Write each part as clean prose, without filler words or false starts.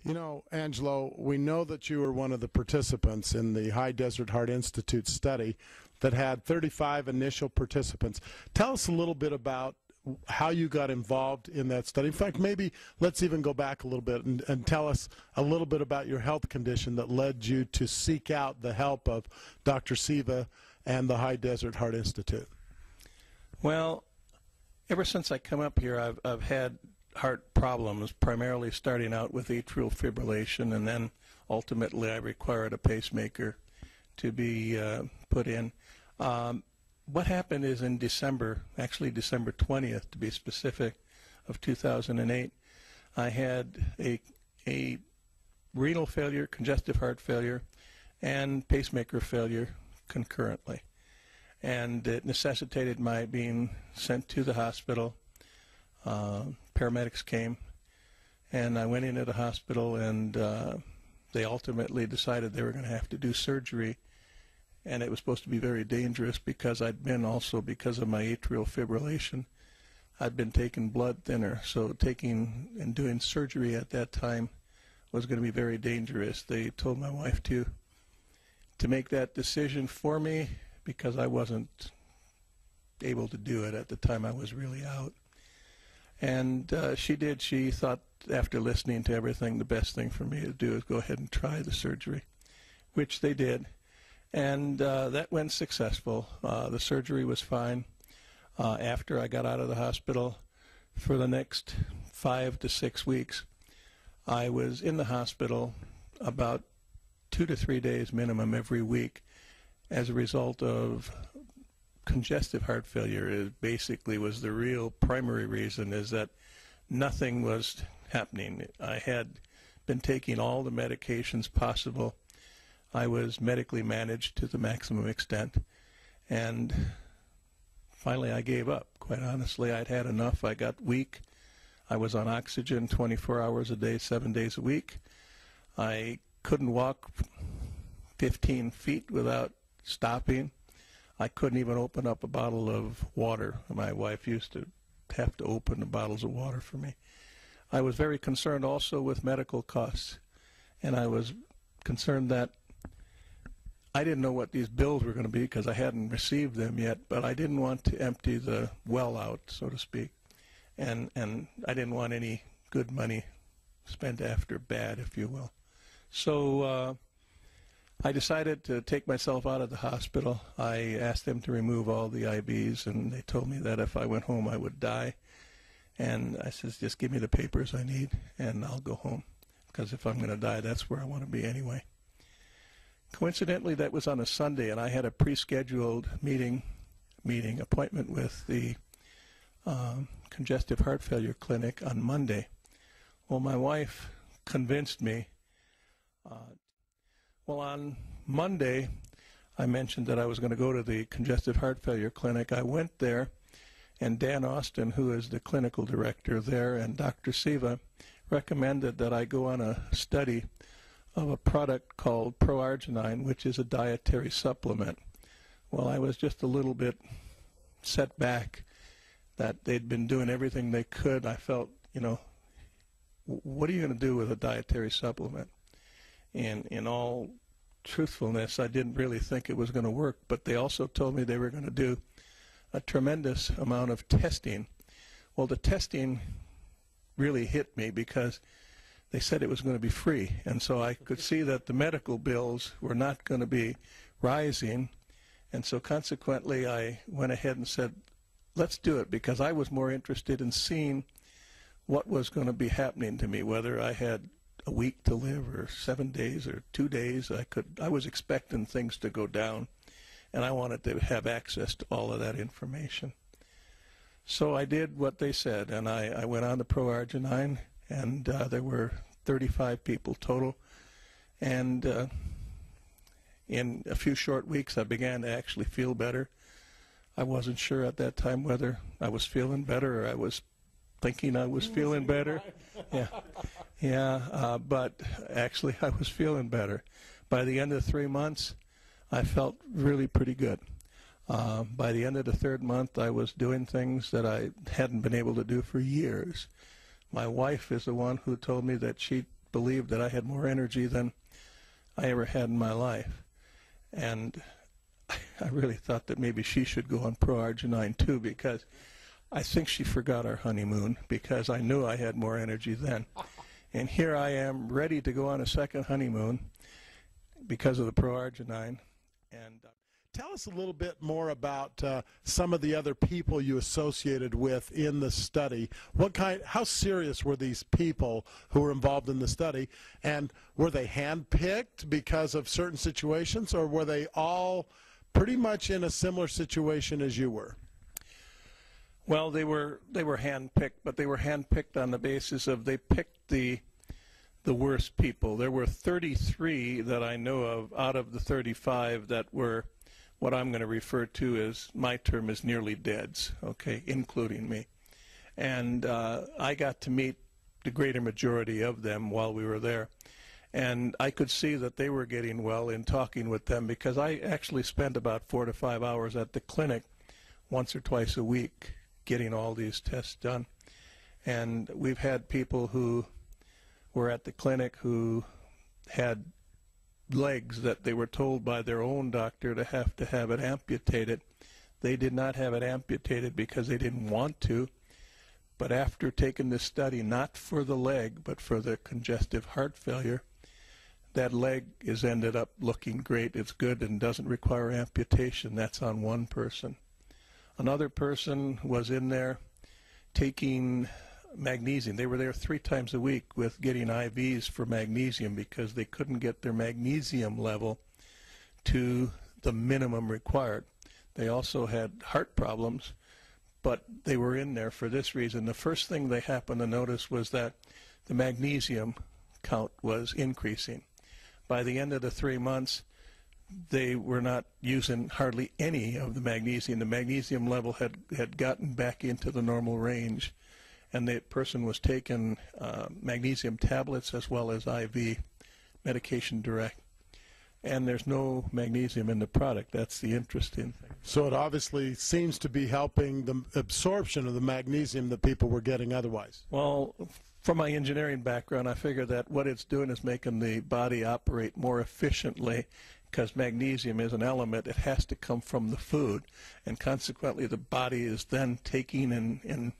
You know, Angelo, we know that you were one of the participants in the High Desert Heart Institute study that had 35 initial participants. Tell us a little bit about how you got involved in that study. In fact, maybe let's even go back a little bit and tell us a little bit about your health condition that led you to seek out the help of Dr. Cici and the High Desert Heart Institute. Well, ever since I come up here, I've had heart problems, primarily starting out with atrial fibrillation, and then ultimately I required a pacemaker to be put in. What happened is in December, actually December 20th to be specific, of 2008, I had a renal failure, congestive heart failure, and pacemaker failure concurrently. And it necessitated my being sent to the hospital. Paramedics came, and I went into the hospital, and they ultimately decided they were going to have to do surgery, and it was supposed to be very dangerous because I'd been also, because of my atrial fibrillation, I'd been taking blood thinner, so taking and doing surgery at that time was going to be very dangerous. They told my wife to make that decision for me because I wasn't able to do it at the time. I was really out. And she did. She thought, after listening to everything, the best thing for me to do is go ahead and try the surgery, which they did. And that went successful. The surgery was fine. After I got out of the hospital, for the next 5 to 6 weeks, I was in the hospital about 2 to 3 days minimum every week as a result of congestive heart failure. It basically was the real primary reason, is that nothing was happening. I had been taking all the medications possible. I was medically managed to the maximum extent, and finally I gave up. Quite honestly, I'd had enough. I got weak. I was on oxygen 24 hours a day, 7 days a week. I couldn't walk 15 feet without stopping. I couldn't even open up a bottle of water. My wife used to have to open the bottles of water for me. I was very concerned also with medical costs, and I was concerned that I didn't know what these bills were going to be because I hadn't received them yet, but I didn't want to empty the well out, so to speak, and I didn't want any good money spent after bad, if you will. So I decided to take myself out of the hospital. I asked them to remove all the IVs, and they told me that if I went home I would die. And I said, just give me the papers I need and I'll go home, because if I'm going to die, that's where I want to be anyway. Coincidentally, that was on a Sunday, and I had a pre-scheduled appointment with the congestive heart failure clinic on Monday. Well, my wife convinced me. Well, on Monday, I mentioned that I was going to go to the congestive heart failure clinic. I went there, and Dan Austin, who is the clinical director there, and Dr. Cici recommended that I go on a study of a product called Pro-Arginine, which is a dietary supplement. Well, I was just a little bit set back that they'd been doing everything they could. I felt, you know, what are you going to do with a dietary supplement? And in all truthfulness, I didn't really think it was going to work, but they also told me they were going to do a tremendous amount of testing. Well, the testing really hit me because they said it was going to be free, and so I could see that the medical bills were not going to be rising, and so consequently I went ahead and said, let's do it, because I was more interested in seeing what was going to be happening to me, whether I had a week to live or 7 days or 2 days. I was expecting things to go down, and I wanted to have access to all of that information. So I did what they said, and I went on to Pro-Arginine, and there were 35 people total, and in a few short weeks I began to actually feel better. I wasn't sure at that time whether I was feeling better or I was thinking I was feeling better. But actually I was feeling better. By the end of 3 months, I felt really pretty good. By the end of the 3rd month, I was doing things that I hadn't been able to do for years. My wife is the one who told me that she'd believed that I had more energy than I ever had in my life. And I really thought that maybe she should go on pro-arginine too, because I think she forgot our honeymoon, because I knew I had more energy then. And here I am ready to go on a second honeymoon because of the pro-arginine. And tell us a little bit more about some of the other people you associated with in the study. How serious were these people who were involved in the study, and were they handpicked because of certain situations, or were they all pretty much in a similar situation as you were? Well, they were handpicked, but they were handpicked on the basis of they picked the worst people. There were 33 that I know of out of the 35 that were what I'm going to refer to as, my term is nearly deads, okay, including me. And I got to meet the greater majority of them while we were there. And I could see that they were getting well in talking with them, because I actually spent about 4 to 5 hours at the clinic once or twice a week getting all these tests done. And we've had people who were at the clinic who had legs that they were told by their own doctor to have it amputated. They did not have it amputated because they didn't want to, but after taking this study, not for the leg but for the congestive heart failure, that leg has ended up looking great. It's good and doesn't require amputation. That's on one person. Another person was in there taking magnesium. They were there 3 times a week with getting IVs for magnesium because they couldn't get their magnesium level to the minimum required. They also had heart problems, but they were in there for this reason. The first thing they happened to notice was that the magnesium count was increasing. By the end of the 3 months, they were not using hardly any of the magnesium. The magnesium level had gotten back into the normal range, and the person was taking magnesium tablets as well as IV medication direct. And there's no magnesium in the product. That's the interesting thing. So it obviously seems to be helping the absorption of the magnesium that people were getting otherwise. Well, from my engineering background, I figure that what it's doing is making the body operate more efficiently, because magnesium is an element. It has to come from the food, and consequently the body is then taking and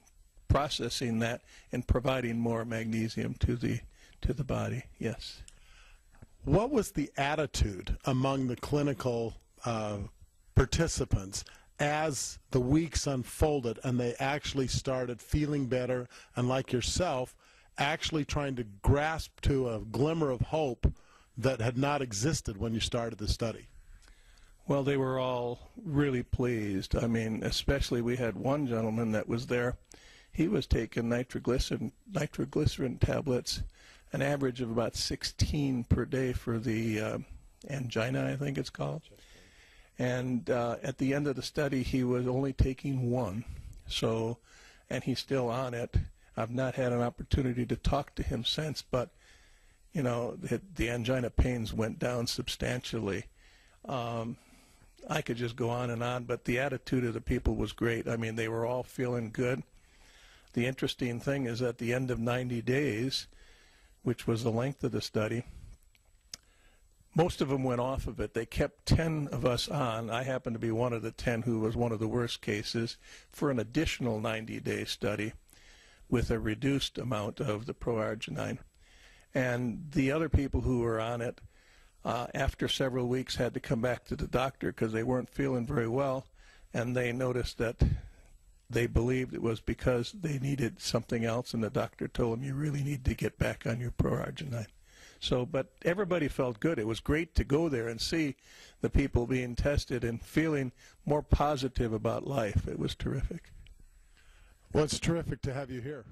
processing that and providing more magnesium to the body. Yes. What was the attitude among the clinical participants as the weeks unfolded and they actually started feeling better, and like yourself, actually trying to grasp to a glimmer of hope that had not existed when you started the study? Well, they were all really pleased. I mean, especially we had one gentleman that was there. He was taking nitroglycerin tablets, an average of about 16 per day for the angina, I think it's called. And at the end of the study, he was only taking 1. So, and he's still on it. I've not had an opportunity to talk to him since, but, you know, the angina pains went down substantially. I could just go on, but the attitude of the people was great. I mean, they were all feeling good. The interesting thing is at the end of 90 days, which was the length of the study, most of them went off of it. They kept 10 of us on. I happened to be one of the 10 who was one of the worst cases, for an additional 90-day study with a reduced amount of the pro-arginine. And the other people who were on it, after several weeks, had to come back to the doctor because they weren't feeling very well, and they noticed that they believed it was because they needed something else, and the doctor told them, you really need to get back on your pro-arginine. So, but everybody felt good. It was great to go there and see the people being tested and feeling more positive about life. It was terrific. Well, it's terrific to have you here.